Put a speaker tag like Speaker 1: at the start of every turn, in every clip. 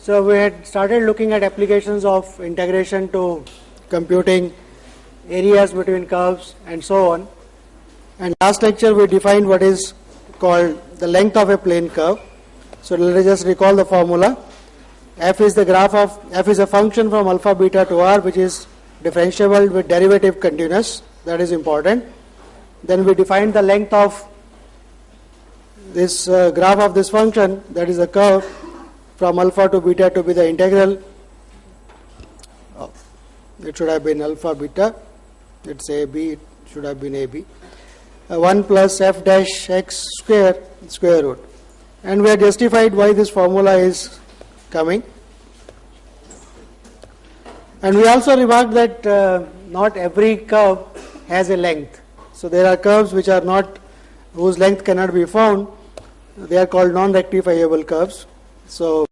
Speaker 1: So we had started looking at applications of integration to computing areas between curves and so on. And last lecture we defined what is called the length of a plane curve. So let us just recall the formula. F is the graph of, f is a function from alpha beta to r which is differentiable with derivative continuous. That is important. Then we defined the length of this graph of this function, that is a curve from alpha to beta to be the integral. It should have been alpha beta. It's AB, it should have been AB. 1 plus f dash x square root. And we have justified why this formula is coming. And we also remarked that not every curve has a length. So there are curves which are not, whose length cannot be found. They are called non-rectifiable curves. So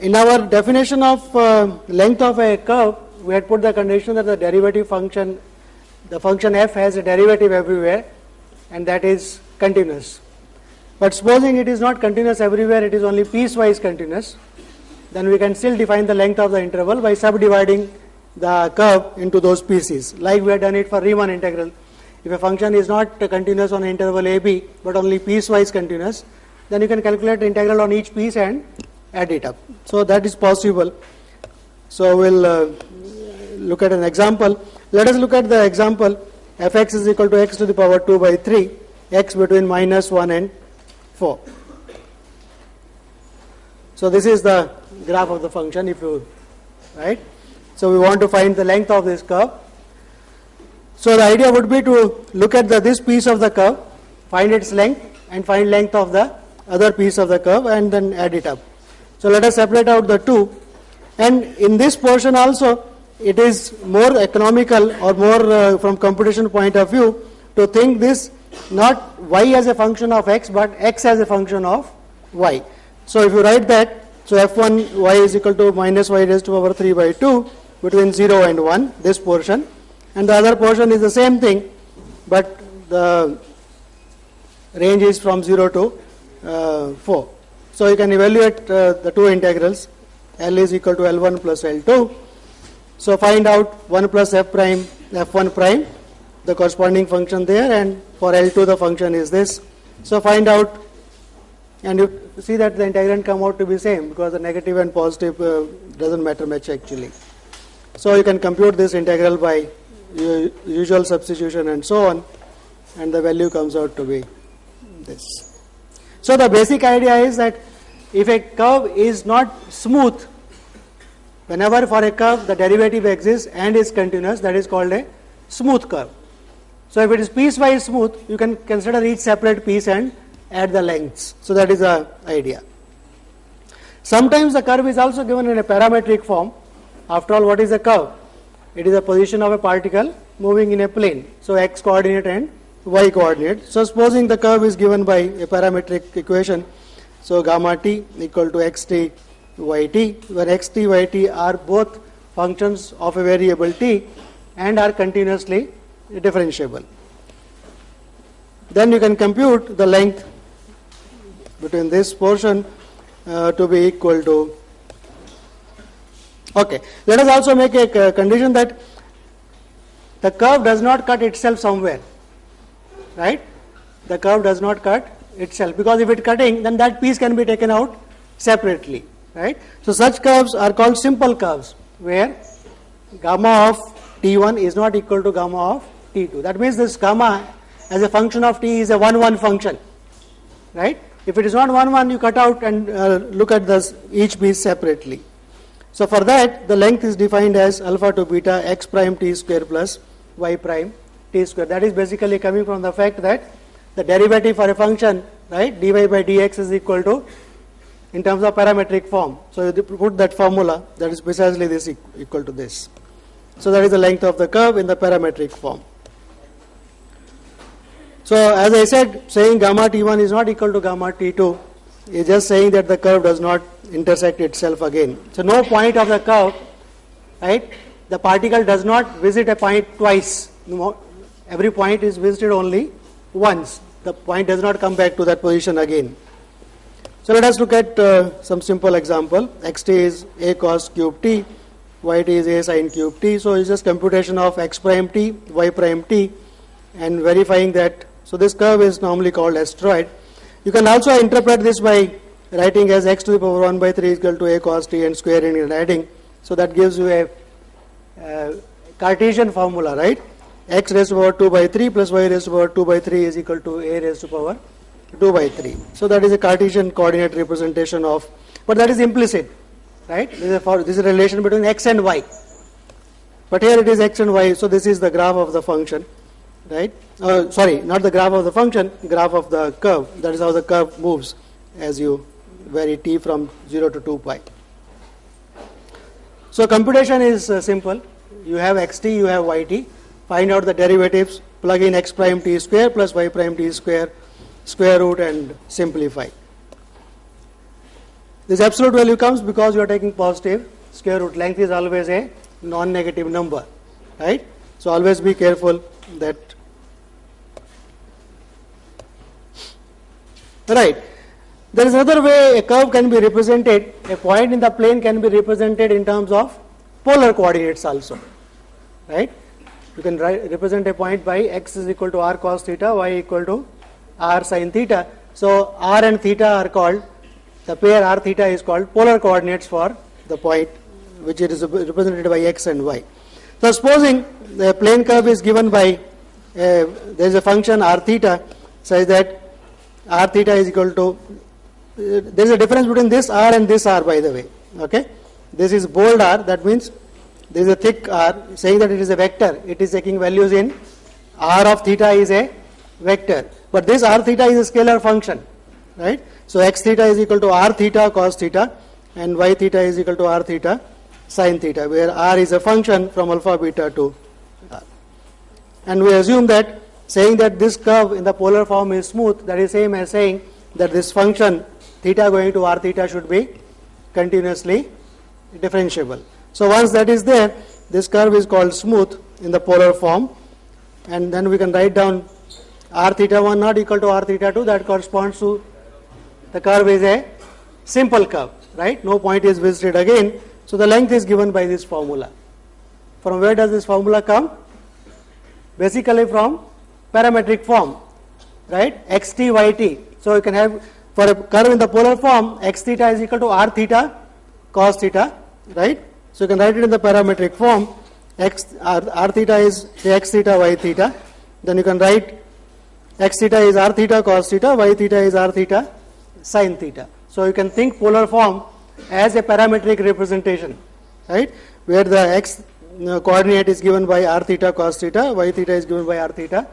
Speaker 1: in our definition of length of a curve, we had put the condition that the derivative function, the function f has a derivative everywhere, and that is continuous. But supposing it is not continuous everywhere, it is only piecewise continuous, then we can still define the length of the interval by subdividing the curve into those pieces, like we have done it for Riemann integral. If a function is not continuous on interval AB, but only piecewise continuous, then you can calculate the integral on each piece and add it up. So that is possible. So we'll look at an example. Let us look at the example. Fx is equal to x to the power 2 by 3, x between minus 1 and 4. So this is the graph of the function, if you, right? So we want to find the length of this curve. So the idea would be to look at this piece of the curve, find its length, and find length of the other piece of the curve, and then add it up. So let us separate out the two. And in this portion also, it is more economical or more from computation point of view to think this not y as a function of x, but x as a function of y. So if you write that, so f1 y is equal to minus y raised to power 3 by 2 between 0 and 1, this portion. And the other portion is the same thing, but the range is from 0 to 4. So you can evaluate the two integrals. L is equal to L1 plus L2. So find out 1 plus f prime, f1 prime, the corresponding function there, and for L2 the function is this. So find out, and you see that the integrand come out to be same, because the negative and positive doesn't matter much actually. So you can compute this integral by usual substitution and so on, and the value comes out to be this. So the basic idea is that if a curve is not smooth, whenever for a curve the derivative exists and is continuous, that is called a smooth curve. So if it is piecewise smooth, you can consider each separate piece and add the lengths. So that is the idea. Sometimes the curve is also given in a parametric form. After all, what is a curve? It is a position of a particle moving in a plane. So x coordinate and y coordinate. So supposing the curve is given by a parametric equation. So gamma t equal to xt yt, where xt yt are both functions of a variable t and are continuously differentiable. Then you can compute the length between this portion to be equal to. Okay, let us also make a condition that the curve does not cut itself somewhere, right? The curve does not cut itself, because if it cutting, then that piece can be taken out separately, right? So such curves are called simple curves, where gamma of t1 is not equal to gamma of t2. That means this gamma as a function of t is a 1-1 function, right? If it is not 1-1, you cut out and look at this each piece separately. So for that, the length is defined as alpha to beta x prime t square plus y prime t square. That is basically coming from the fact that the derivative for a function, right, dy by dx is equal to, in terms of parametric form. So you put that formula, that is precisely this equal to this. So that is the length of the curve in the parametric form. So as I said, saying gamma t1 is not equal to gamma t2 is just saying that the curve does not intersect itself again. So no point of the curve, right, the particle does not visit a point twice. Every point is visited only once. The point does not come back to that position again. So let us look at some simple example. Xt is a cos cube t, yt is a sin cube t. So it's just computation of x prime t, y prime t, and verifying that. So this curve is normally called asteroid. You can also interpret this by writing as x to the power 1 by 3 is equal to a cos t and squaring and adding. So that gives you a Cartesian formula, right? X raised to the power 2 by 3 plus y raised to the power 2 by 3 is equal to a raised to the power 2 by 3. So that is a Cartesian coordinate representation of, but that is implicit, right? This is a relation between x and y. But here it is x and y, so this is the graph of the function, right? Sorry, not the graph of the function, graph of the curve. That is how the curve moves as you vary t from 0 to 2 pi. So computation is simple. You have xt, you have yt. Find out the derivatives, plug in x prime t square plus y prime t square, square root, and simplify. This absolute value comes because you are taking positive square root. Length is always a non-negative number, right? So always be careful that. Right. There is another way a curve can be represented. A point in the plane can be represented in terms of polar coordinates also, right? You can represent a point by x is equal to r cos theta, y equal to r sin theta. So r and theta are called, the pair r theta is called polar coordinates for the point which is represented by x and y. So supposing the plane curve is given by, there is a function r theta such that r theta is equal to, there is a difference between this r and this r, by the way, okay. This is bold r, that means there is a thick r, saying that it is a vector. It is taking values in r of theta is a vector. But this r theta is a scalar function, right? So x theta is equal to r theta cos theta and y theta is equal to r theta sin theta, where r is a function from alpha beta to r. And we assume that saying that this curve in the polar form is smooth, that is same as saying that this function theta going to r theta should be continuously differentiable. So once that is there, this curve is called smooth in the polar form, and then we can write down r theta 1 not equal to r theta 2, that corresponds to the curve is a simple curve, right? No point is visited again. So the length is given by this formula. From where does this formula come? Basically from parametric form, right? xt, yt. So you can have, for a curve in the polar form, x theta is equal to r theta cos theta, right? So you can write it in the parametric form. R theta is x theta, y theta. Then you can write x theta is r theta cos theta, y theta is r theta sin theta. So you can think polar form as a parametric representation, right? Where the x coordinate is given by r theta cos theta, y theta is given by r theta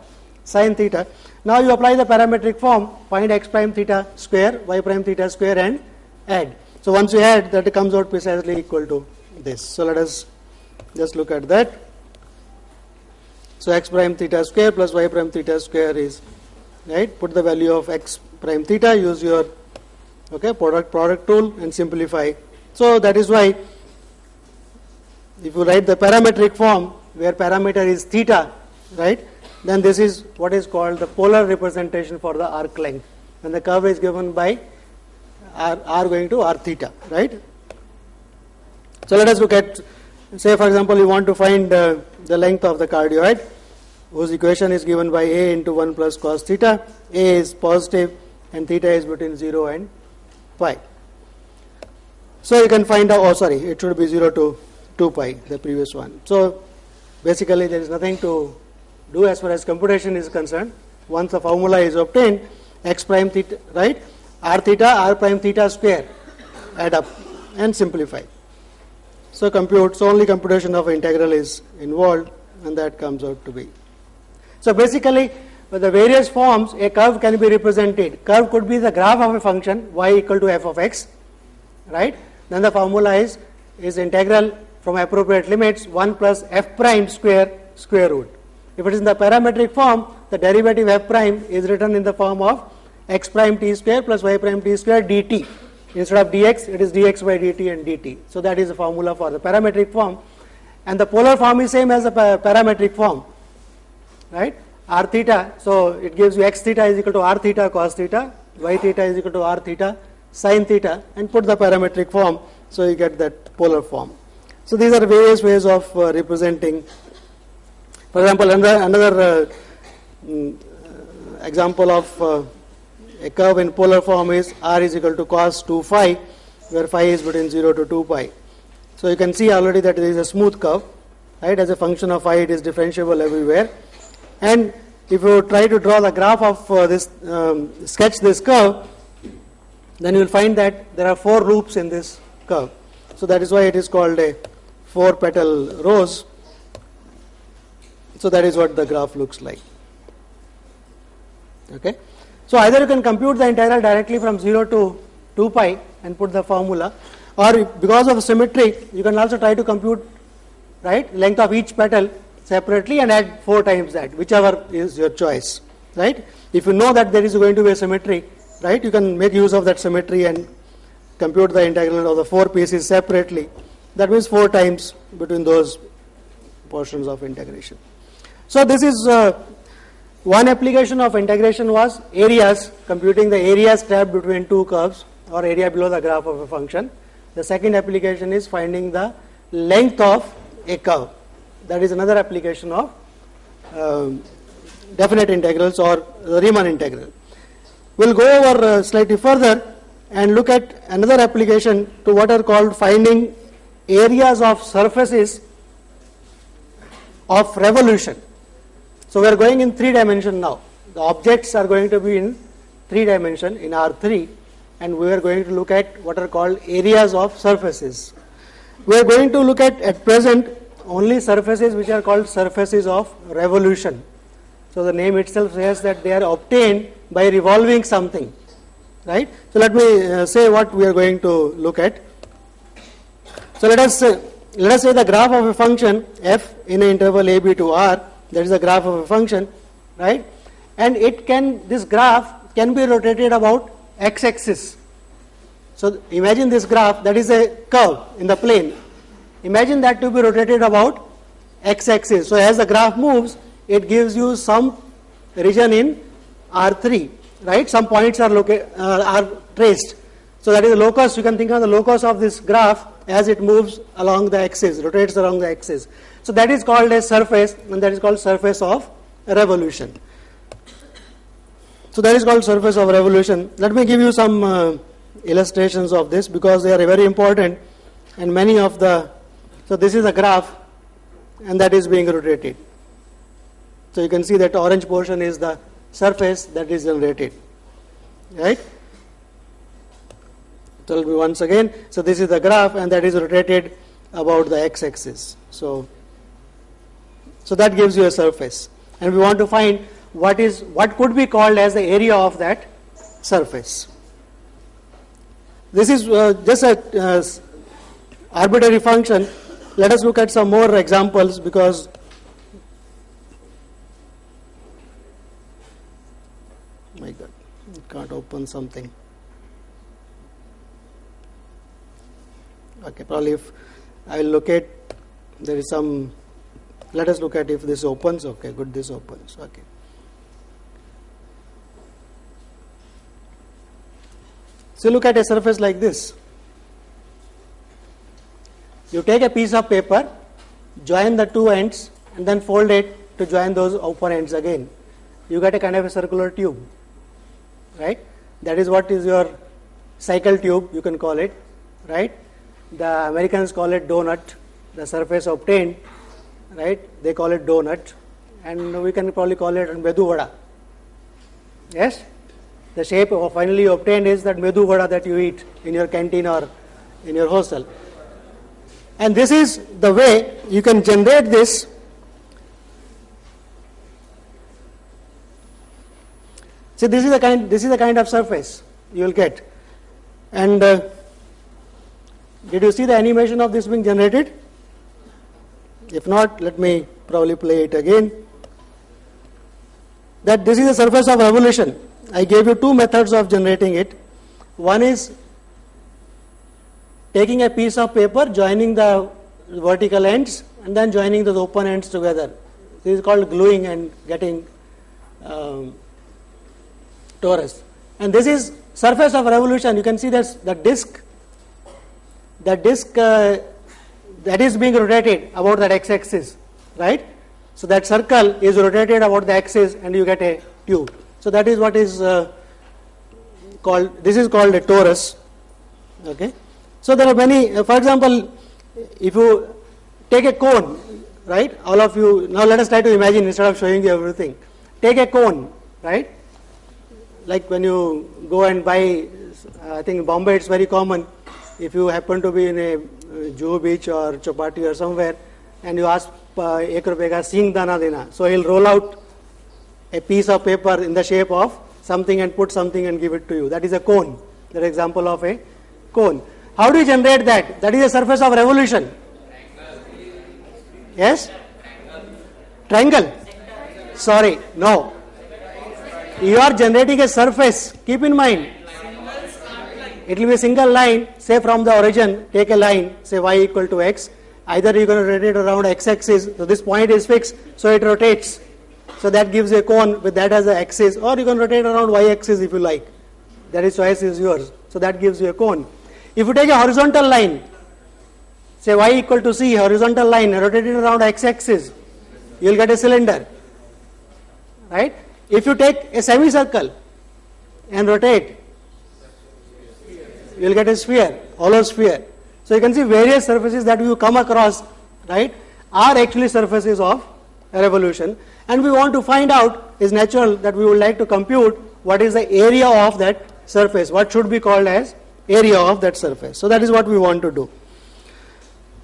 Speaker 1: sin theta. Now you apply the parametric form, find x prime theta square, y prime theta square, and add. So once you add, that comes out precisely equal to this. So let us just look at that. So x prime theta square plus y prime theta square is, right? Put the value of x prime theta, use your product tool and simplify. So that is why if you write the parametric form where parameter is theta, right, then this is what is called the polar representation for the arc length, when the curve is given by r going to r theta, right? So let us look at, say for example you want to find the length of the cardioid, whose equation is given by a into 1 plus cos theta. A is positive and theta is between 0 and pi. So you can find out, it should be 0 to 2 pi, the previous one. So basically there is nothing to do as far as computation is concerned. Once the formula is obtained, x prime theta, right, r theta, r prime theta square, add up and simplify. So compute, so only computation of integral is involved, and that comes out to be. So basically, with the various forms, a curve can be represented. Curve could be the graph of a function y equal to f of x, right? Then the formula is integral from appropriate limits 1 plus f prime square root. If it is in the parametric form, the derivative f prime is written in the form of x prime t square plus y prime t square dt. Instead of dx, it is dx by dt and dt. So that is the formula for the parametric form. And the polar form is same as the parametric form, right? R theta, so it gives you x theta is equal to r theta cos theta, y theta is equal to r theta sine theta and put the parametric form, so you get that polar form. So these are various ways of representing. For example, another example of a curve in polar form is r is equal to cos 2 phi, where phi is between 0 to 2 pi. So you can see already that it is a smooth curve, right? As a function of phi, it is differentiable everywhere. And if you try to draw the graph of this, sketch this curve, then you will find that there are 4 loops in this curve. So that is why it is called a 4-petal rose. So that is what the graph looks like. Okay. So either you can compute the integral directly from 0 to 2 pi and put the formula, or because of symmetry, you can also try to compute, right, length of each petal separately and add 4 times that, whichever is your choice, right. If you know that there is going to be a symmetry, right, you can make use of that symmetry and compute the integral of the 4 pieces separately. That means 4 times between those portions of integration. So this is one application of integration was areas, computing the areas trapped between 2 curves or area below the graph of a function. The second application is finding the length of a curve. That is another application of definite integrals or the Riemann integral. We'll go over slightly further and look at another application to what are called finding areas of surfaces of revolution. So we are going in 3 dimension now. The objects are going to be in 3 dimension in R3, and we are going to look at what are called areas of surfaces. We are going to look at present only surfaces which are called surfaces of revolution. So the name itself says that they are obtained by revolving something, right? So let me say what we are going to look at. So let us say the graph of a function f in an interval a b to r. That is the graph of a function, right? And this graph can be rotated about x-axis. So imagine this graph, that is a curve in the plane. Imagine that to be rotated about x-axis. So as the graph moves, it gives you some region in R3, right? Some points are traced. So that is the locus. You can think of the locus of this graph as it moves along the axis, rotates along the axis. So that is called a surface, and that is called surface of revolution. So that is called surface of revolution. Let me give you some illustrations of this because they are very important, and many of the, so this is a graph and that is being rotated. So you can see that orange portion is the surface that is generated, right? So once again, so this is the graph and that is rotated about the x-axis. So that gives you a surface, and we want to find what could be called as the area of that surface. This is just a arbitrary function. Let us look at some more examples because my God, you can't open something. Okay, probably if I will locate, there is some, let us look at if this opens. Okay, good, this opens. Okay. So look at a surface like this. You take a piece of paper, join the 2 ends and then fold it to join those open ends again. You get a kind of a circular tube, right? That is what is your cycle tube, you can call it, right? The Americans call it donut, the surface obtained, right? They call it donut, and we can probably call it medu vada. Yes? The shape finally obtained is that medu vada that you eat in your canteen or in your hostel. And this is the way you can generate this. See, this is the kind of surface you will get. And did you see the animation of this being generated? If not, let me probably play it again. That this is the surface of revolution. I gave you 2 methods of generating it. One is taking a piece of paper, joining the vertical ends and then joining those open ends together. This is called gluing and getting torus. and this is surface of revolution. You can see that the disk that is being rotated about that x-axis, right? So that circle is rotated about the axis and you get a tube. So that is what is called, this is called a torus. Okay. So there are many, for example, if you take a cone, right, all of you, now let us try to imagine instead of showing you everything. Take a cone, right, like when you go and buy, I think in Bombay it's very common, if you happen to be in a Juhu Beach or Chopati or somewhere and you ask ek rupees ka sing dana dena, so he'll roll out a piece of paper in the shape of something and put something and give it to you. That is a cone. That is an example of a cone. How do you generate that? That is a surface of revolution. Yes? Triangle? Sorry, no. You are generating a surface. Keep in mind. It will be a single line, say from the origin, take a line, say y equal to x. Either you are going to rotate around x-axis, so this point is fixed, so it rotates. So that gives you a cone with that as the axis, or you can rotate around y-axis if you like. That is, choice is yours. So that gives you a cone. If you take a horizontal line, say y equal to c, horizontal line, rotated around x-axis, you will get a cylinder. Right? If you take a semicircle and rotate, you will get a sphere, hollow sphere. So you can see various surfaces that you come across, right, are actually surfaces of a revolution. And we want to find out, is natural that we would like to compute what is the area of that surface, what should be called as area of that surface. So that is what we want to do.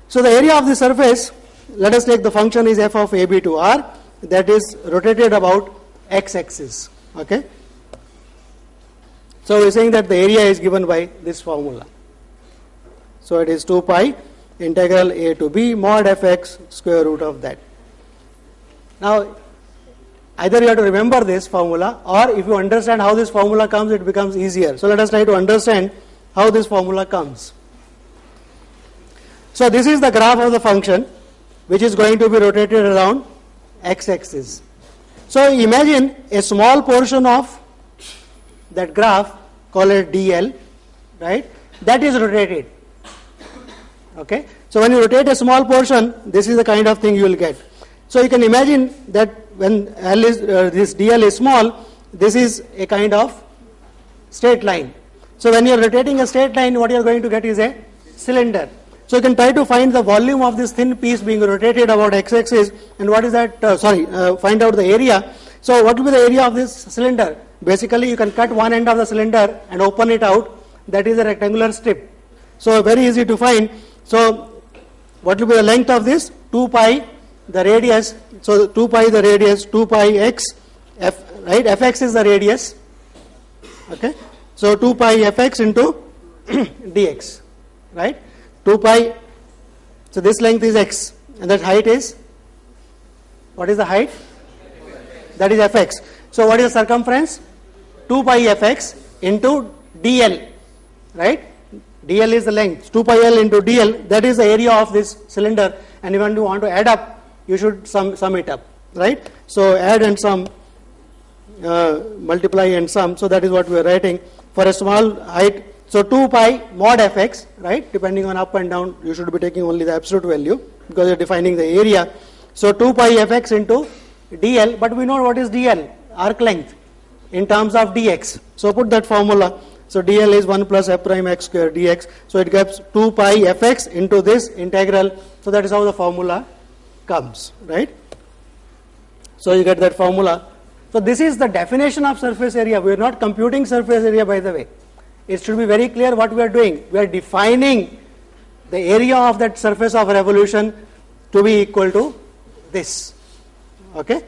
Speaker 1: So the area of the surface, let us take the function is f of ab to r, that is rotated about x-axis. Okay. So we are saying that the area is given by this formula. So it is 2 pi integral a to b mod fx square root of that. Now either you have to remember this formula, or if you understand how this formula comes, it becomes easier. So let us try to understand how this formula comes. So this is the graph of the function which is going to be rotated around x-axis. So imagine a small portion of that graph, call it dl, right, that is rotated. Okay. So when you rotate a small portion, this is the kind of thing you will get. So you can imagine that when L is, this dl is small, this is a kind of straight line. So when you are rotating a straight line, what you are going to get is a cylinder. So you can try to find the volume of this thin piece being rotated about x-axis, and what is that, find out the area. So what will be the area of this cylinder? Basically you can cut one end of the cylinder and open it out, that is a rectangular strip. So very easy to find. So what will be the length of this? 2 pi the radius, so 2 pi the radius, 2 pi x, f, right, fx is the radius. Okay. So 2 pi fx into dx, right, 2 pi, so this length is x and that height is, what is the height? That is fx. So what is the circumference? 2 pi fx into dl, right, dl is the length, 2 pi l into dl, that is the area of this cylinder, and when you want to add up, you should sum it up, right. So add and sum, multiply and sum, so that is what we are writing for a small height. So 2 pi mod fx, right, depending on up and down, you should be taking only the absolute value because you are defining the area. So 2 pi fx into dl, but we know what is dl, arc length in terms of dx. So put that formula. So dl is 1 plus f prime x square dx. So it gives 2 pi fx into this integral. So that is how the formula comes, right. So you get that formula. So this is the definition of surface area. We are not computing surface area, by the way. It should be very clear what we are doing. We are defining the area of that surface of revolution to be equal to this. Okay.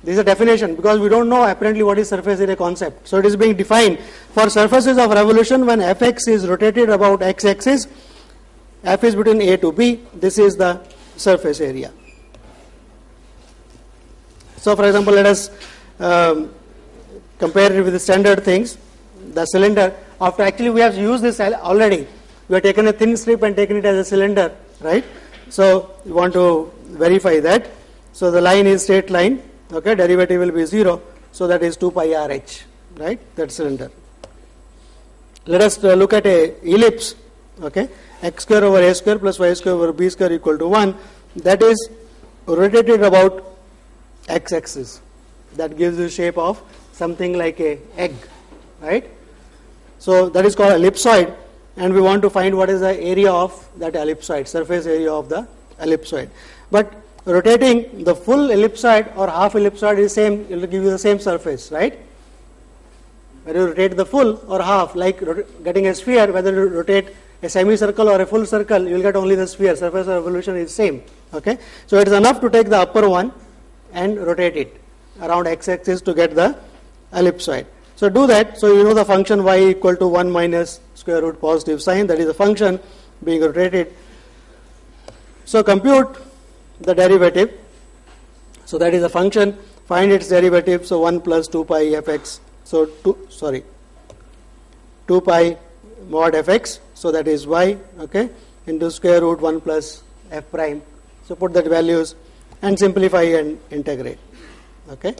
Speaker 1: This is a definition because we don't know apparently what is surface area concept. So it is being defined for surfaces of revolution when fx is rotated about x-axis, f is between a to b, this is the surface area. So for example, let us compare it with the standard things. The cylinder, after actually we have used this already, we have taken a thin strip and taken it as a cylinder, right. So we want to verify that. So the line is straight line, okay, derivative will be 0, so that is 2 pi rh, right, that cylinder. let us look at a ellipse, okay, x square over a square plus y square over b square equal to 1, that is rotated about x-axis. That gives you shape of something like a egg, right? So that is called ellipsoid, and we want to find what is the area of that ellipsoid, surface area of the ellipsoid. But rotating the full ellipsoid or half ellipsoid is same, it will give you the same surface, right? Whether you rotate the full or half, like getting a sphere, whether you rotate a semicircle or a full circle, you will get only the sphere. Surface of revolution is same. Okay, so it is enough to take the upper one and rotate it around x-axis to get the ellipsoid. So do that. So you know the function y equal to 1 minus square root positive sine. That is the function being rotated. So compute the derivative. So that is the function. Find its derivative. So 1 plus 2 pi fx. So 2 pi mod fx. So that is y, okay, into square root 1 plus f prime. So put that values and simplify and integrate. Okay.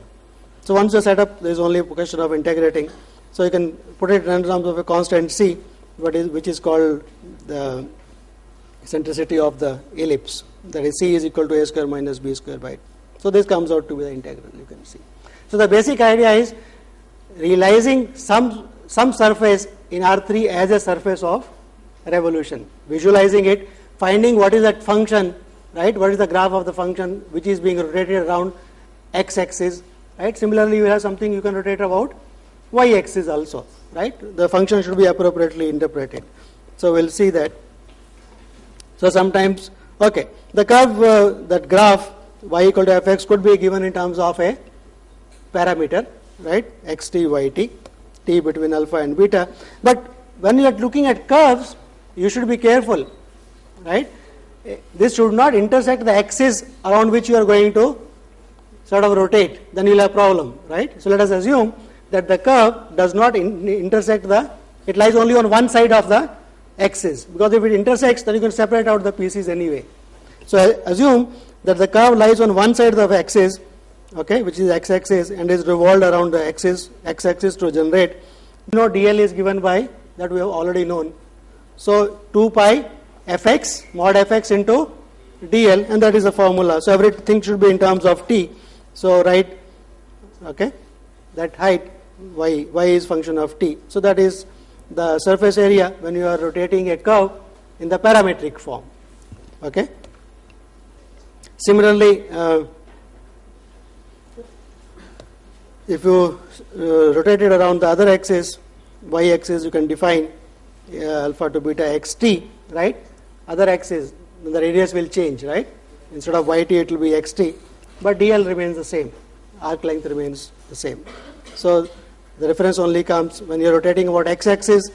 Speaker 1: So once you set up, there is only a question of integrating. So you can put it in terms of a constant c, which is called the eccentricity of the ellipse. That is c is equal to a square minus b square by. So this comes out to be the integral. You can see. So the basic idea is realizing some surface in R3 as a surface of revolution, visualizing it, finding what is that function, right? What is the graph of the function which is being rotated around x-axis, right? Similarly, you have something you can rotate about y-axis also, right? The function should be appropriately interpreted. So we'll see that. So sometimes, okay, the curve, that graph y equal to fx could be given in terms of a parameter, right? xt, yt, t between alpha and beta. But when you are looking at curves, you should be careful, right? This should not intersect the axis around which you are going to sort of rotate, then you will have a problem, right? So let us assume that the curve does not intersect it lies only on one side of the axis, because if it intersects, then you can separate out the pieces anyway. So assume that the curve lies on one side of the axis, okay, which is x-axis, and is revolved around the x-axis to generate. You know dl is given by, that we have already known. So 2 pi fx mod fx into dl, and that is the formula. So everything should be in terms of t. So write, okay, that height y is function of t. So that is the surface area when you are rotating a curve in the parametric form. Okay. Similarly, if you rotate it around the other axis, y-axis, you can define alpha to beta xt, right? Other axis, the radius will change, right? Instead of yt, it will be xt, but dl remains the same. Arc length remains the same. So the reference only comes when you are rotating about x-axis,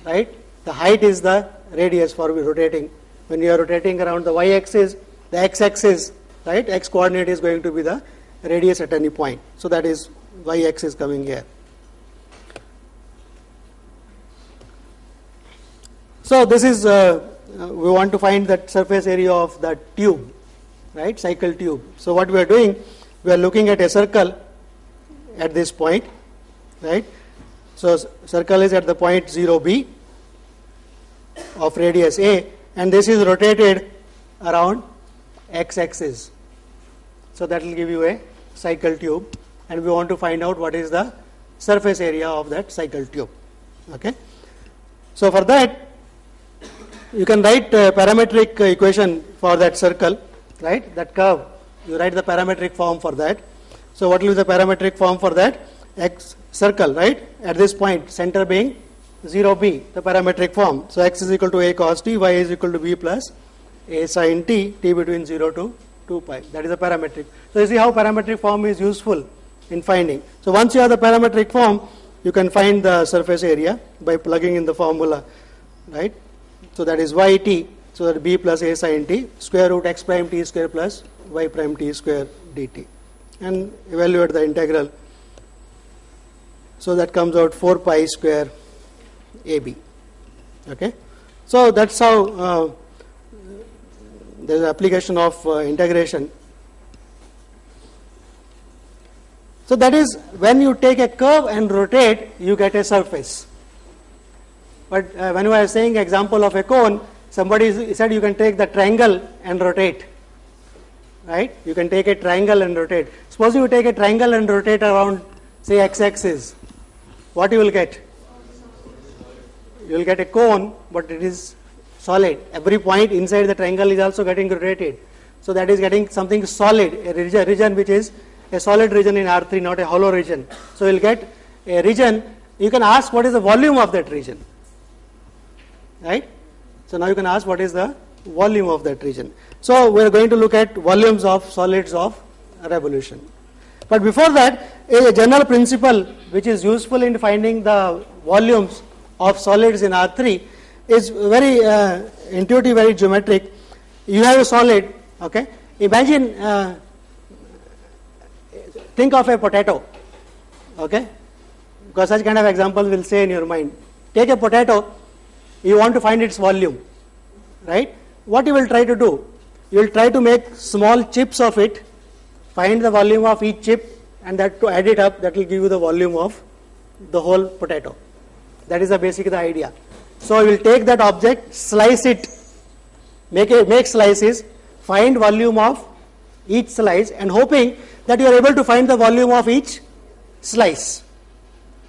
Speaker 1: right? The height is the radius for rotating. When you are rotating around the y-axis, the x-axis, right? X coordinate is going to be the radius at any point. So that is y-axis coming here. So this is, we want to find that surface area of that tube, right? Cycle tube. So what we are doing, we are looking at a circle at this point, right? So circle is at the point 0b of radius a, and this is rotated around x-axis. So that will give you a cycle tube, and we want to find out what is the surface area of that cycle tube. Okay. So for that, you can write a parametric equation for that circle, right? That curve, you write the parametric form for that. So what will be the parametric form for that? X circle, right? At this point, center being 0b, the parametric form. So x is equal to a cos t, y is equal to b plus a sin t, t between 0 to 2 pi. That is the parametric. So you see how parametric form is useful in finding. So once you have the parametric form, you can find the surface area by plugging in the formula, right? So that is yt, so that b plus a sin t, square root x prime t square plus y prime t square dt, and evaluate the integral. So that comes out 4 pi square ab. Okay. So that's how there is application of integration. So that is when you take a curve and rotate, you get a surface. But when I was saying example of a cone, somebody said you can take the triangle and rotate. Right? You can take a triangle and rotate. Suppose you take a triangle and rotate around, say, x-axis. What you will get? You will get a cone, but it is solid. Every point inside the triangle is also getting rotated. So that is getting something solid, a region which is a solid region in R3, not a hollow region. So you will get a region. You can ask what is the volume of that region. Right? So now you can ask what is the volume of that region. So we are going to look at volumes of solids of revolution. But before that, a general principle which is useful in finding the volumes of solids in R3 is very intuitive, very geometric. You have a solid, okay? Imagine, think of a potato, okay? Because such kind of example will say in your mind. Take a potato, you want to find its volume, right? What you will try to do? You will try to make small chips of it, find the volume of each chip, and that to add it up, that will give you the volume of the whole potato. That is the basic idea. So you will take that object, slice it, make slices, find volume of each slice, and hoping that you are able to find the volume of each slice.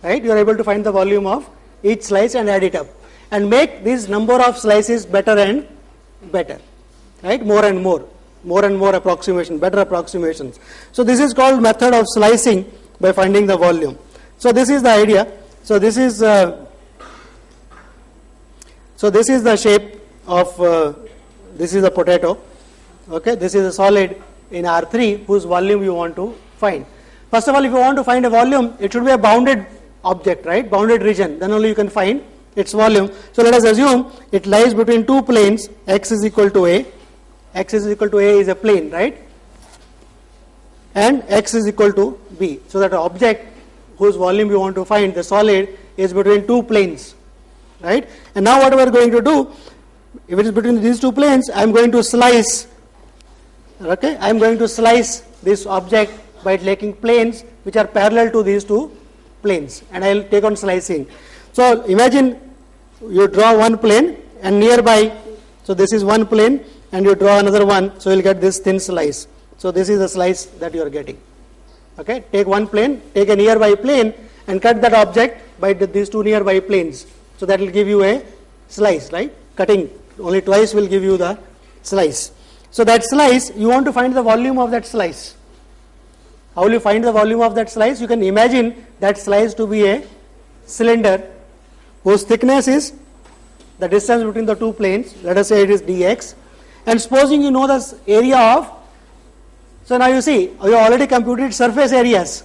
Speaker 1: Right? You are able to find the volume of each slice and add it up, and make this number of slices better and better. Right? More and more approximation, better approximations. So this is called method of slicing by finding the volume. So this is the idea. So this is the shape of this is a potato. Okay, this is a solid in R3 whose volume you want to find. First of all, if you want to find a volume, it should be a bounded object, right? Bounded region. Then only you can find its volume. So let us assume it lies between two planes, x is equal to a. X is equal to a is a plane, right? And x is equal to b. So that object whose volume you want to find, the solid, is between two planes, right? And now what we are going to do, if it is between these two planes, I am going to slice. Okay, I am going to slice this object by taking planes which are parallel to these two planes, and I will take on slicing. So imagine you draw one plane and nearby, so this is one plane, and you draw another one, so you will get this thin slice. So this is the slice that you are getting. Okay, take one plane, take a nearby plane, and cut that object by these two nearby planes. So that will give you a slice, right? Cutting only twice will give you the slice. So that slice, you want to find the volume of that slice. How will you find the volume of that slice? You can imagine that slice to be a cylinder whose thickness is the distance between the two planes. Let us say it is dx. And supposing you know the area of, so now you see, you already computed surface areas.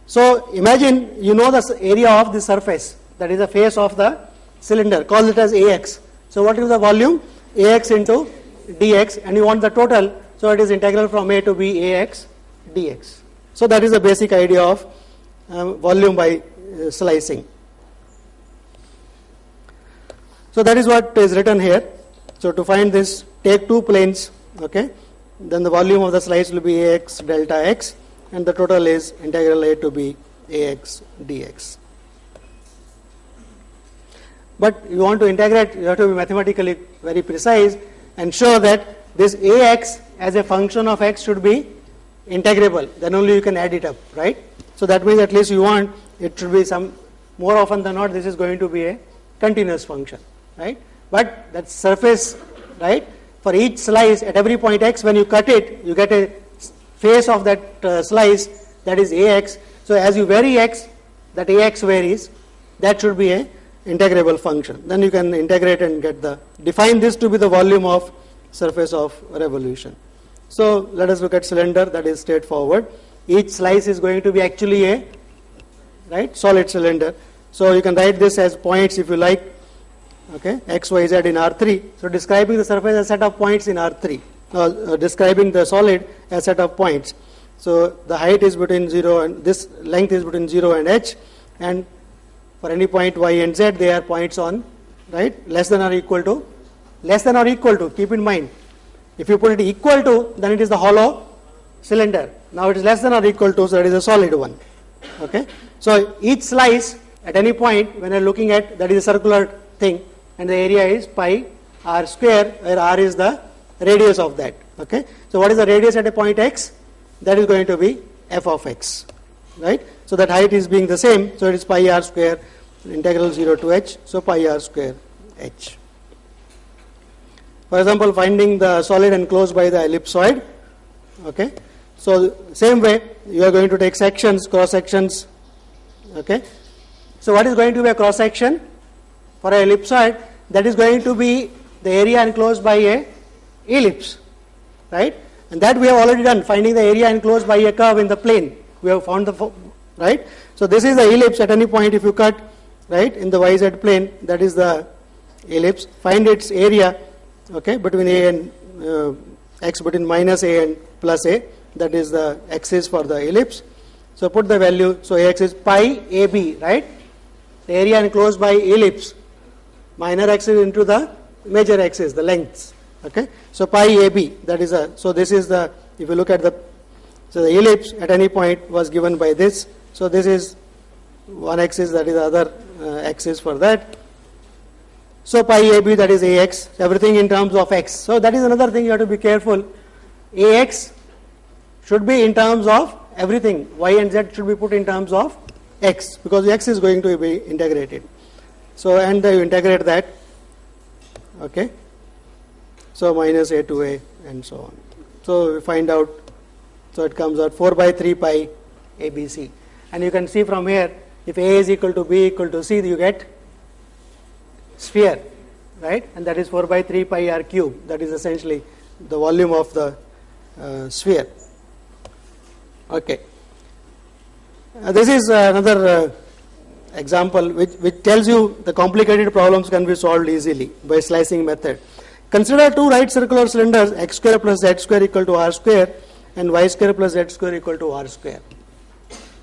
Speaker 1: So imagine you know the area of the surface, that is the face of the cylinder, call it as AX. So what is the volume? AX into dx, and you want the total, so it is integral from A to B AX dx. So that is the basic idea of volume by slicing. So that is what is written here. So to find this, take two planes, okay, then the volume of the slice will be AX delta x, and the total is integral A to B AX dx. But you want to integrate, you have to be mathematically very precise and show that this AX as a function of x should be integrable, then only you can add it up, right? So that means at least you want it should be some, more often than not, this is going to be a continuous function, right? But that surface, right, for each slice at every point x, when you cut it, you get a face of that slice, that is AX. So as you vary x, that AX varies, that should be a integrable function. Then you can integrate and get the, define this to be the volume of surface of revolution. So let us look at cylinder, that is straightforward. Each slice is going to be actually a, right, solid cylinder. So you can write this as points if you like, okay, x, y, z in R3. So describing the surface as a set of points in R3, describing the solid as a set of points. So the height is between 0 and this length is between 0 and h, and for any point y and z they are points on, right, less than or equal to, keep in mind, if you put it equal to, then it is the hollow cylinder. Now it is less than or equal to, so it is a solid one. Okay, so each slice at any point when you are looking at, that is a circular thing, and the area is pi r square, where r is the radius of that. Okay. So what is the radius at a point x? That is going to be f of x, right? So that height is being the same, so it is pi r square integral 0 to h, so pi r square h. For example, finding the solid enclosed by the ellipsoid. Okay. So same way, you are going to take sections, cross sections. Okay. So what is going to be a cross section for an ellipsoid? That is going to be the area enclosed by a ellipse, right? And that we have already done, finding the area enclosed by a curve in the plane. We have found the, right? So this is the ellipse at any point if you cut, right, in the YZ plane, that is the ellipse. Find its area, okay, between a and x between minus a and plus a, that is the axis for the ellipse. So put the value, so ax is pi ab, right? The area enclosed by ellipse, minor axis into the major axis, the lengths. Okay, so pi ab, that is a, so this is the, if you look at the, so the ellipse at any point was given by this, so this is one axis, that is the other axis for that. So pi ab, that is ax, everything in terms of x. So that is another thing you have to be careful. Ax should be in terms of everything, y and z should be put in terms of x, because x is going to be integrated. So and you integrate that, okay. So minus a to a and so on. So we find out, so it comes out 4 by 3 pi ABC. And you can see from here, if A is equal to B equal to C, you get sphere, right? And that is 4 by 3 pi r cube. That is essentially the volume of the sphere. Okay. This is another example which tells you the complicated problems can be solved easily by slicing method. Consider two right circular cylinders, x square plus z square equal to r square and y square plus z square equal to r square.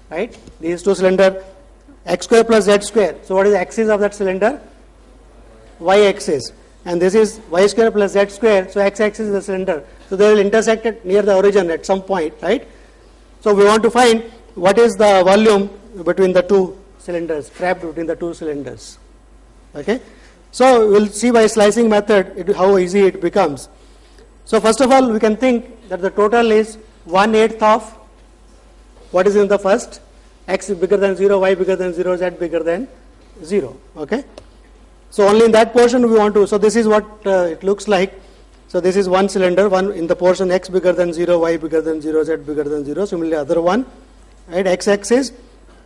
Speaker 1: Right? These two cylinders, x square plus z square. So what is the axis of that cylinder? Y axis. And this is y square plus z square. So x axis is the cylinder. So they will intersect near the origin at some point, right? So we want to find what is the volume between the two cylinders, trapped between the two cylinders. Okay? So we will see by slicing method how easy it becomes. So first of all, we can think that the total is 1/8 of what is in the first, x bigger than 0, y bigger than 0, z bigger than 0. Okay. So only in that portion we want to, so this is what it looks like. So this is one cylinder, one in the portion x bigger than 0, y bigger than 0, z bigger than 0. Similarly other one, right, x axis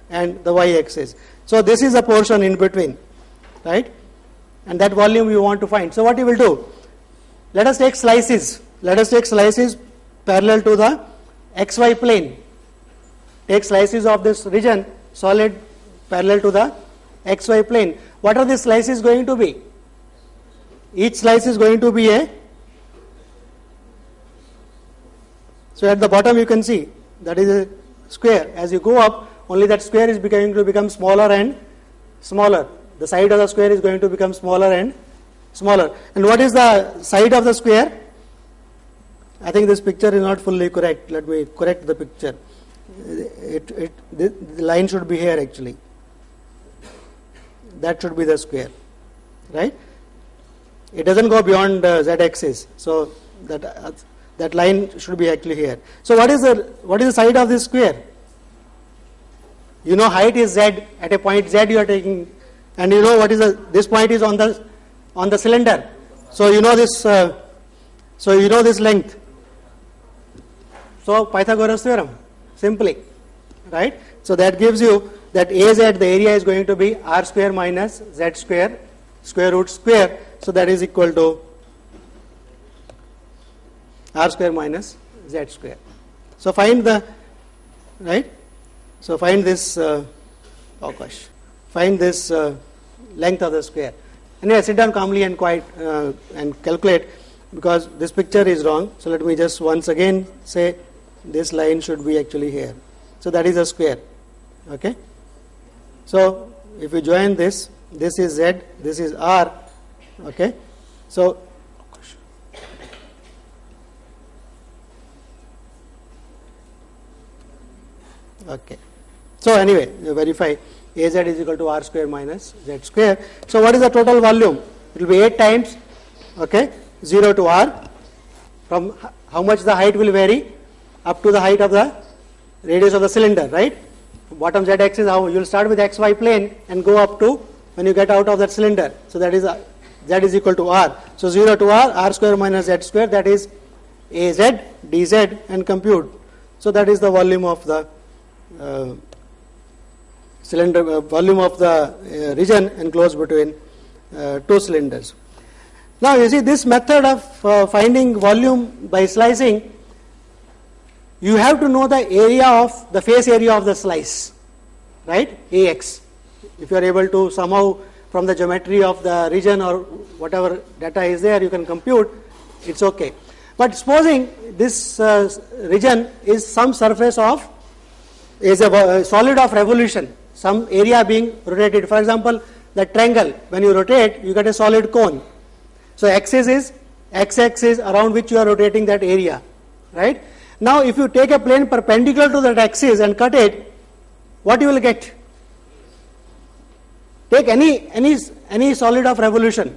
Speaker 1: and the y axis. So this is a portion in between, right? And that volume you want to find. So what you will do? Let us take slices. Let us take slices parallel to the xy plane. Take slices of this region, solid, parallel to the xy plane. What are these slices going to be? Each slice is going to be a, so at the bottom you can see that is a square. As you go up, only that square is going to become smaller and smaller. The side of the square is going to become smaller and smaller. And what is the side of the square? I think this picture is not fully correct. Let me correct the picture. The line should be here actually. That should be the square, right? It doesn't go beyond z-axis, so that line should be actually here. So what is the side of this square? You know height is z. At a point z you are taking, and you know what is this point is on the cylinder. So you know this. So you know this length. So Pythagoras theorem, simply, right? So that gives you that Az, the area is going to be r square minus z square, square root square. So that is equal to r square minus z square. So find the, right? So find this, find this length of the square. Anyway, sit down calmly and quiet and calculate, because this picture is wrong. So let me just once again say this line should be actually here. So that is a square. Okay. So if you join this, this is z, this is r. Okay. So okay. So anyway, you verify Az is equal to r square minus z square. So what is the total volume? It will be 8 times, okay, 0 to r. From how much the height will vary? Up to the height of the radius of the cylinder, right? Bottom z axis, how you will start with xy plane and go up to when you get out of that cylinder. So that is z is equal to r. So 0 to r square minus z square, that is Az dz, and compute. So that is the volume of the cylinder, volume of the region enclosed between two cylinders. Now you see this method of finding volume by slicing, you have to know the area of the face area of the slice, right? Ax. If you are able to somehow from the geometry of the region or whatever data is there, you can compute, it's okay. But supposing this region is some surface of, is a solid of revolution, some area being rotated. For example, the triangle, when you rotate, you get a solid cone. So axis is x-axis around which you are rotating that area, right? Now if you take a plane perpendicular to that axis and cut it, what you will get? Take any solid of revolution,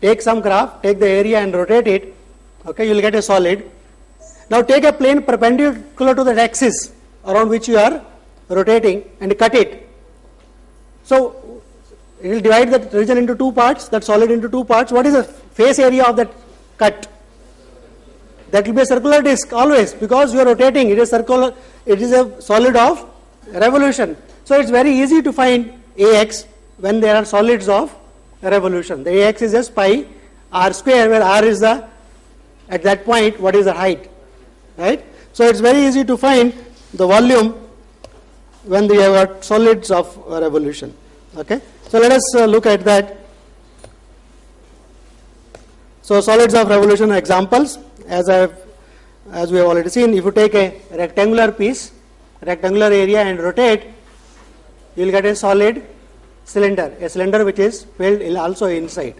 Speaker 1: take some graph, take the area and rotate it, okay, you will get a solid. Now take a plane perpendicular to that axis around which you are rotating and cut it. So it will divide that region into two parts, that solid into two parts. What is the face area of that cut? That will be a circular disc always, because you are rotating, it is circular, it is a solid of revolution. So it's very easy to find Ax when there are solids of revolution. The Ax is just pi r square, where r is the, at that point, what is the height, right? So it's very easy to find the volume when we have got solids of revolution. Okay, so let us look at that. So solids of revolution examples, as we have already seen. If you take a rectangular piece, rectangular area, and rotate, you will get a solid cylinder, a cylinder which is filled also inside.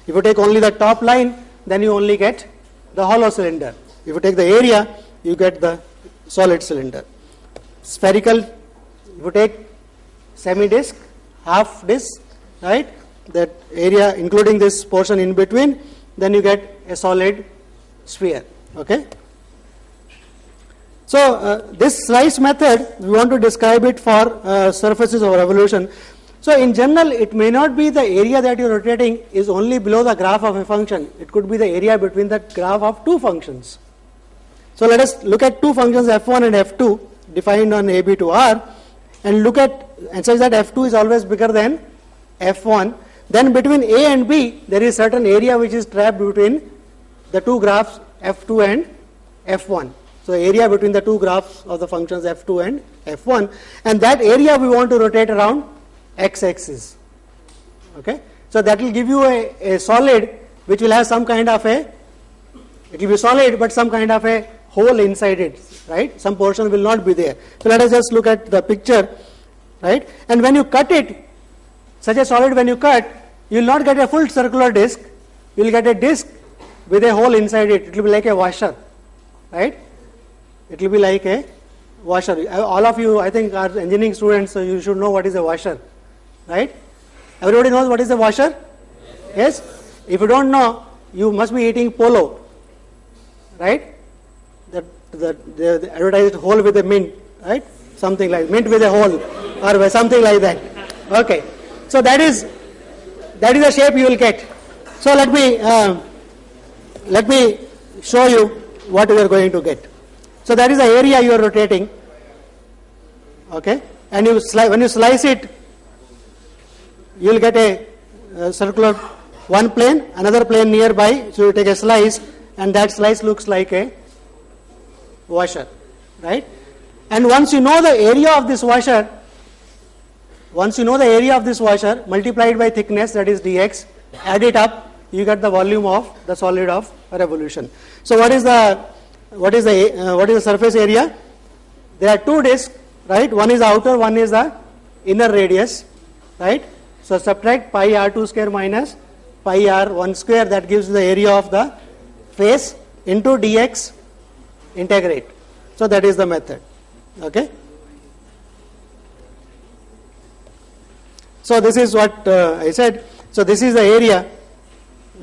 Speaker 1: If you take only the top line, then you only get the hollow cylinder. If you take the area, you get the solid cylinder. Spherical, if you take semi-disc, half disc, right, that area including this portion in between, then you get a solid sphere. Okay. So this slice method, we want to describe it for surfaces of revolution. So in general, it may not be the area that you are rotating is only below the graph of a function. It could be the area between the graph of two functions. So let us look at two functions f1 and f2 defined on AB to R, and look at, and such that f2 is always bigger than f1. Then between A and B, there is certain area which is trapped between the two graphs f2 and f1. So area between the two graphs of the functions f2 and f1, and that area we want to rotate around x-axis. Okay, so that will give you a solid which will have some kind of a, it will be solid but some kind of a hole inside it, right? Some portion will not be there. So let us just look at the picture, right? And when you cut it, such a solid, when you cut, you will not get a full circular disc, you will get a disc with a hole inside it. It will be like a washer, right? It will be like a washer. All of you, I think, are engineering students, so you should know what is a washer, right? Everybody knows what is a washer? Yes? If you don't know, you must be eating polo, right? The advertised hole with a mint, right? Something like mint with a hole, or something like that. Okay, so that is the shape you will get. So let me show you what we are going to get. So that is the area you are rotating. Okay, and when you slice it, you will get a circular one plane, another plane nearby. So you take a slice, and that slice looks like a washer, right? And once you know the area of this washer, multiplied by thickness, that is dx, add it up, you get the volume of the solid of revolution. So what is the surface area? There are two discs, right? One is outer, one is the inner radius, right? So subtract pi r2 square minus pi r1 square, that gives the area of the face, into dx, integrate. So that is the method. Okay. So this is what I said. So this is the area,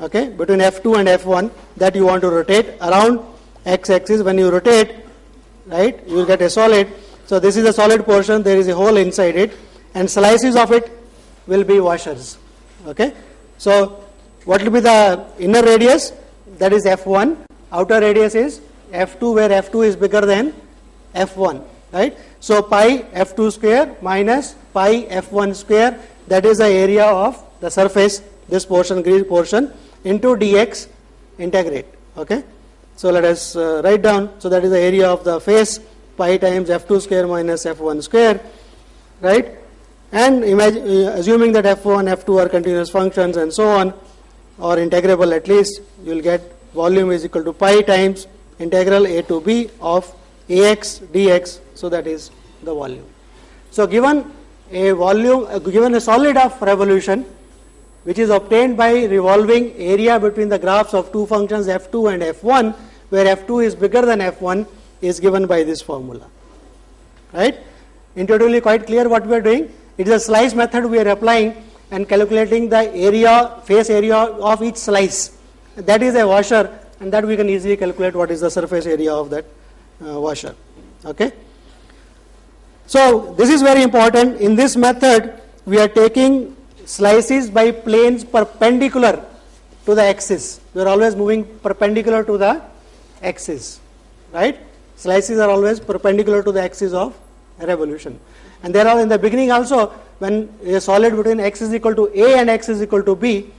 Speaker 1: okay, between F2 and F1 that you want to rotate around x-axis. When you rotate, right, you will get a solid. So this is a solid portion, there is a hole inside it, and slices of it will be washers. Okay. So what will be the inner radius? That is F1. Outer radius is F2, where F2 is bigger than F1, right? So pi F2 square minus pi F1 square, that is the area of the surface, this portion, green portion, into dx, integrate. Okay. So let us write down. So that is the area of the face, pi times F2 square minus F1 square, right? And imagine, assuming that F1, F2 are continuous functions and so on, or integrable at least, you will get volume is equal to pi times integral a to b of ax dx. So that is the volume. So given a volume, given a solid of revolution, which is obtained by revolving area between the graphs of two functions f2 and f1, where f2 is bigger than f1, is given by this formula. Right? Intuitively quite clear what we are doing. It is a slice method we are applying and calculating the area, face area of each slice. That is a washer, and that we can easily calculate what is the surface area of that washer. Okay. So this is very important. In this method, we are taking slices by planes perpendicular to the axis. We are always moving perpendicular to the axis, right? Slices are always perpendicular to the axis of revolution. And there are in the beginning also, when a solid between x is equal to a and x is equal to b,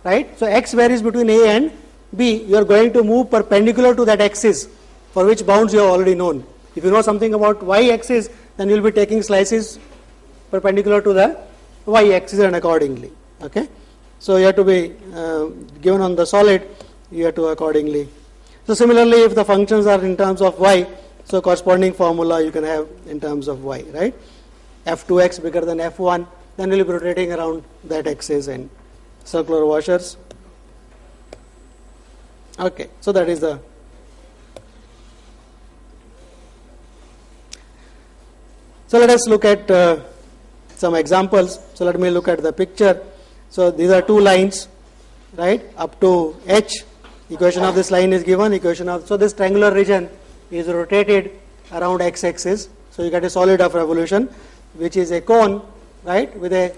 Speaker 1: right? So x varies between a and b. You are going to move perpendicular to that axis, for which bounds you have already known. If you know something about y-axis, then you will be taking slices perpendicular to the y-axis and accordingly. Okay. So you have to be given on the solid, you have to accordingly. So similarly, if the functions are in terms of y, so corresponding formula you can have in terms of y, right? F2x bigger than F1, then we will be rotating around that axis and circular washers. Okay, so that is the. So let us look at some examples. So let me look at the picture. So these are two lines, right, up to h. Equation of this line is given. Equation of, so this triangular region is rotated around x-axis. So you get a solid of revolution, which is a cone, right, with a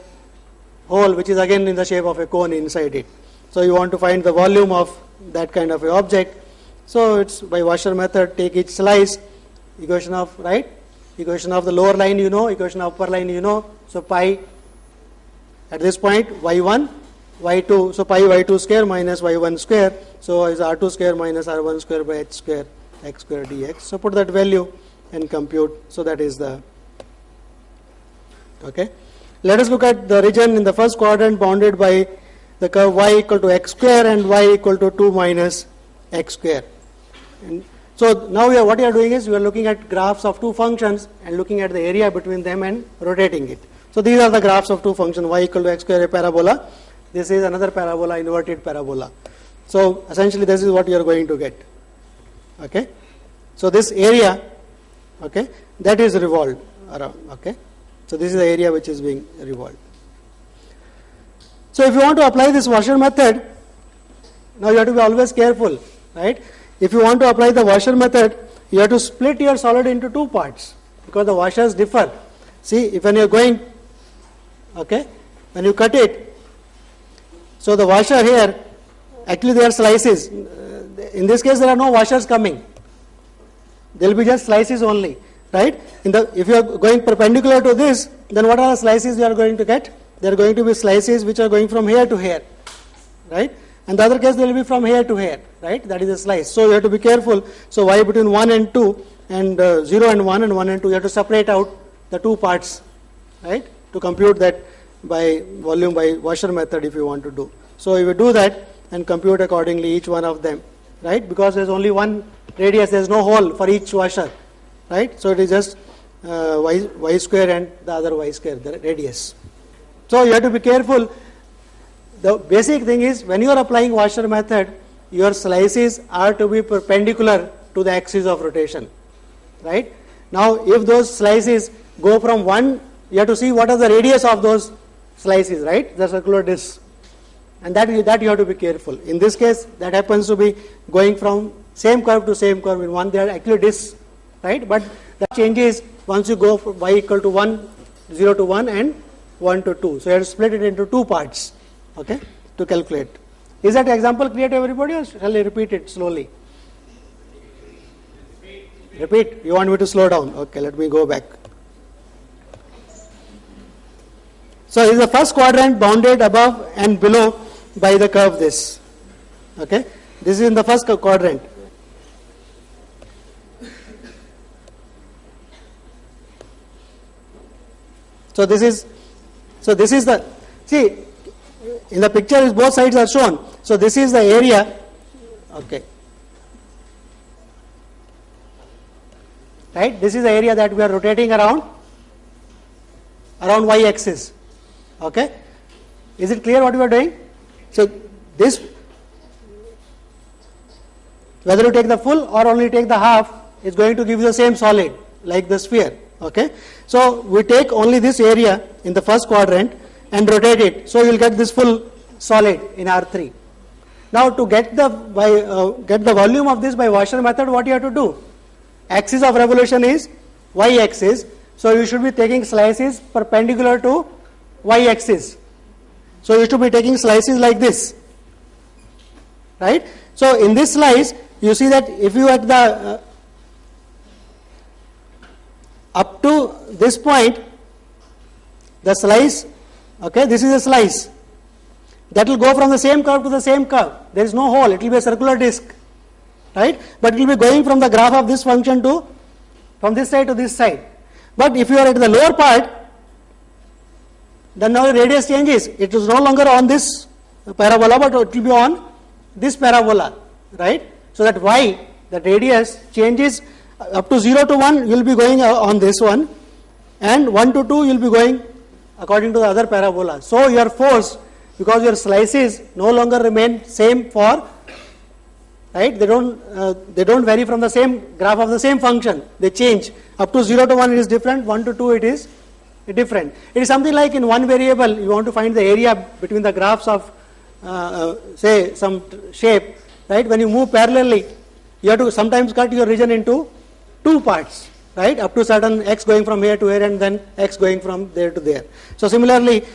Speaker 1: hole which is again in the shape of a cone inside it. So you want to find the volume of that kind of a object. So it's by washer method, take each slice, equation of, right, equation of the lower line you know, equation of upper line you know. So pi at this point y1, y2, so pi y2 square minus y1 square, so is r2 square minus r1 square by h square x square dx. So put that value and compute. So that is the, okay. Let us look at the region in the first quadrant bounded by the curve y equal to x square and y equal to 2 minus x square. And so now what you are doing is you are looking at graphs of two functions and looking at the area between them and rotating it. So these are the graphs of two functions, y equal to x square, a parabola. This is another parabola, inverted parabola. So essentially this is what you are going to get. Okay. So this area, okay, that is revolved around. Okay. So this is the area which is being revolved. So if you want to apply this washer method, now you have to be always careful, right? If you want to apply the washer method, you have to split your solid into two parts because the washers differ. See, if when you are going, okay, when you cut it, so the washer here, actually there are slices. In this case, there are no washers coming. There will be just slices only, right? If you are going perpendicular to this, then what are the slices you are going to get? There are going to be slices which are going from here to here, right? And the other case, they will be from here to here, right? That is a slice. So you have to be careful. So y between 1 and 2 and 0 and 1 and 1 and 2, you have to separate out the two parts, right? To compute that by volume by washer method if you want to do. So you will do that and compute accordingly each one of them, right? Because there is only one radius, there is no hole for each washer, right? So it is just y square and the other y square, the radius. So you have to be careful. The basic thing is when you are applying washer method, your slices are to be perpendicular to the axis of rotation, right? Now if those slices go from one, you have to see what are the radius of those slices, right? The circular disc. And that you have to be careful. In this case, that happens to be going from same curve to same curve. In one, they are actually discs, right? But that changes once you go from y equal to 1, 0 to 1 and 1 to 2. So you have to split it into two parts, okay, to calculate. Is that example clear to everybody, or shall I repeat it slowly? Repeat? You want me to slow down? Okay, let me go back. So is the first quadrant bounded above and below by the curve this. Okay, this is in the first quadrant. So this is the, see, in the picture is both sides are shown. So this is the area, okay, right? This is the area that we are rotating around y-axis. Okay, is it clear what we are doing? So this, whether you take the full or only take the half, is going to give you the same solid like the sphere. Okay, so we take only this area in the first quadrant and rotate it, so you will get this full solid in R3. Now to get the volume of this by Washer method, what you have to do? Axis of revolution is y-axis, so you should be taking slices perpendicular to y-axis. So you should be taking slices like this, right? So in this slice, you see that if you at the up to this point, the slice, okay, this is a slice that will go from the same curve to the same curve. There is no hole, it will be a circular disc, right? But it will be going from the graph of this function to, from this side to this side. But if you are at the lower part, then now the radius changes. It is no longer on this parabola, but it will be on this parabola, right? So that y, the radius changes. Up to 0 to 1 you will be going on this one, and 1 to 2 you will be going according to the other parabola. So you are forced, because your slices no longer remain same for, right? They don't vary from the same graph of the same function. They change. Up to 0 to 1 it is different, 1 to 2 it is different. It is something like in one variable you want to find the area between the graphs of say some shape, right? When you move parallelly, you have to sometimes cut your region into two parts, right? Up to certain x going from here to here and then x going from there to there. So similarly,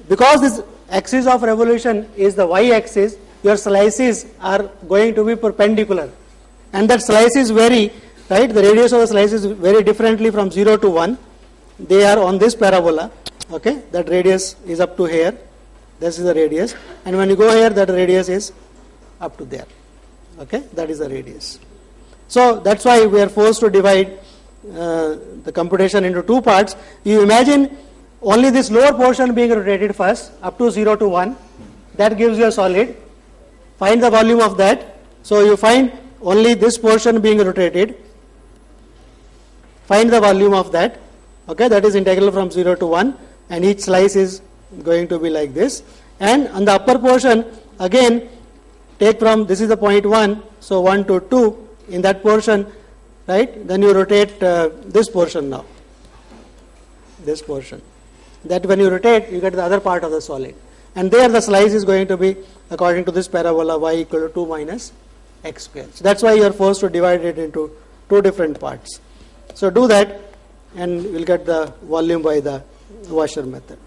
Speaker 1: because this axis of revolution is the y-axis, your slices are going to be perpendicular, and that slices vary, right? The radius of the slices vary differently from 0 to 1. They are on this parabola, okay? That radius is up to here, this is the radius, and when you go here, that radius is up to there, okay? That is the radius. So that's why we are forced to divide the computation into two parts. You imagine only this lower portion being rotated first, up to 0 to 1, that gives you a solid. Find the volume of that. So you find only this portion being rotated, find the volume of that, okay? That is integral from 0 to 1, and each slice is going to be like this. And on the upper portion, again, take from, this is the point 1, so 1 to 2, in that portion, right? Then you rotate this portion now, this portion. That when you rotate, you get the other part of the solid. And there the slice is going to be according to this parabola y equal to 2 minus x square. So that's why you are forced to divide it into two different parts. So do that and we'll get the volume by the Washer method.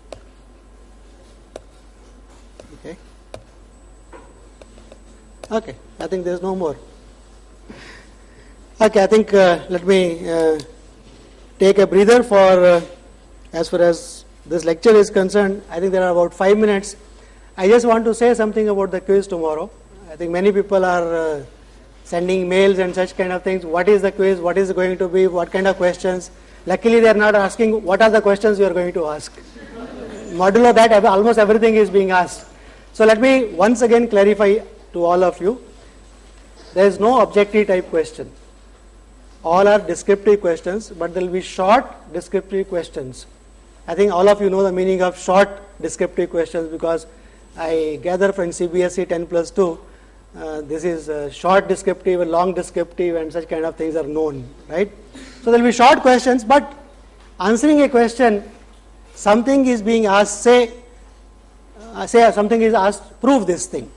Speaker 1: Okay. Okay, I think there's no more. Okay, I think let me take a breather for as far as this lecture is concerned. I think there are about 5 minutes. I just want to say something about the quiz tomorrow. I think many people are sending mails and such kind of things. What is the quiz? What is going to be? What kind of questions? Luckily, they are not asking what are the questions you are going to ask. Modulo that, almost everything is being asked. So let me once again clarify to all of you. There is no objective type question. All are descriptive questions, but there will be short descriptive questions. I think all of you know the meaning of short descriptive questions, because I gather from CBSE 10+2, this is short descriptive, long descriptive, and such kind of things are known, right? So there will be short questions, but answering a question, something is being asked, say say something is asked, prove this thing.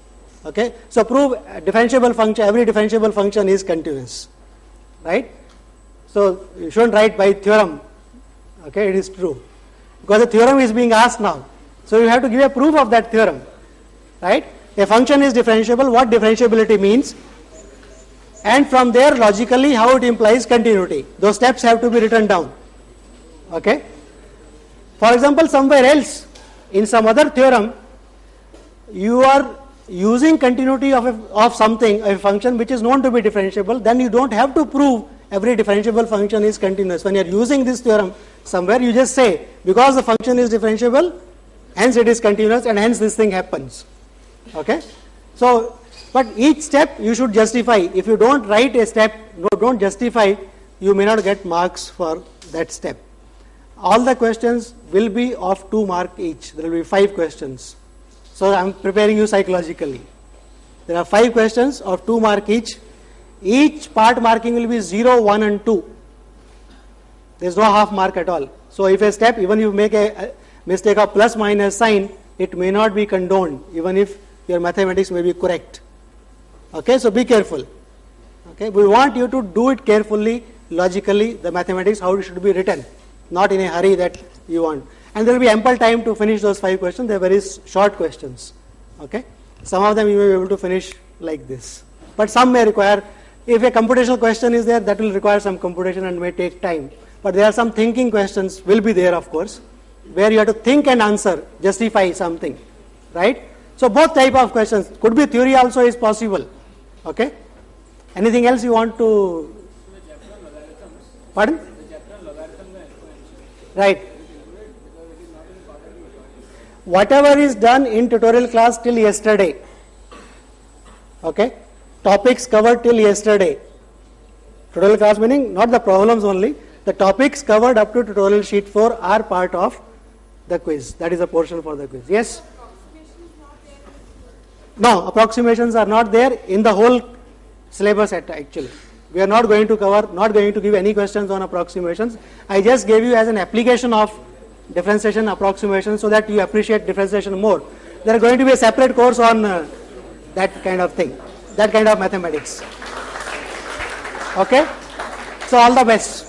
Speaker 1: Okay, so prove a differentiable function, every differentiable function is continuous, right? So you shouldn't write by theorem. Okay, it is true because the theorem is being asked now. So you have to give a proof of that theorem, right? A function is differentiable, what differentiability means, and from there logically how it implies continuity. Those steps have to be written down. Okay. For example, somewhere else in some other theorem you are using continuity of something, a function which is known to be differentiable, then you don't have to prove every differentiable function is continuous. When you are using this theorem somewhere, you just say because the function is differentiable, hence it is continuous and hence this thing happens. Okay. So, but each step you should justify. If you don't write a step, don't justify, you may not get marks for that step. All the questions will be of 2 marks each. There will be 5 questions. So I am preparing you psychologically. There are 5 questions of 2 marks each. Each part marking will be 0, 1 and 2. There is no half mark at all. So if a step, even if you make a mistake of plus minus sign, it may not be condoned even if your mathematics may be correct. Okay, so be careful. Okay, we want you to do it carefully, logically, the mathematics, how it should be written, not in a hurry that you want. And there will be ample time to finish those 5 questions. They are very short questions. Okay, some of them you may be able to finish like this, but some may require, if a computational question is there, that will require some computation and may take time. But there are some thinking questions will be there, of course, where you have to think and answer, justify something, right? So both type of questions, could be theory also is possible. Okay, anything else you want to? Pardon? Right. Whatever is done in tutorial class till yesterday, okay, topics covered till yesterday. Tutorial class meaning not the problems only, the topics covered up to tutorial sheet 4 are part of the quiz. That is a portion for the quiz. Yes? No, approximations are not there in the whole syllabus actually. We are not going to cover, not going to give any questions on approximations. I just gave you as an application of differentiation approximation so that you appreciate differentiation more. There are going to be a separate course on that kind of thing, that kind of mathematics. Okay? So all the best.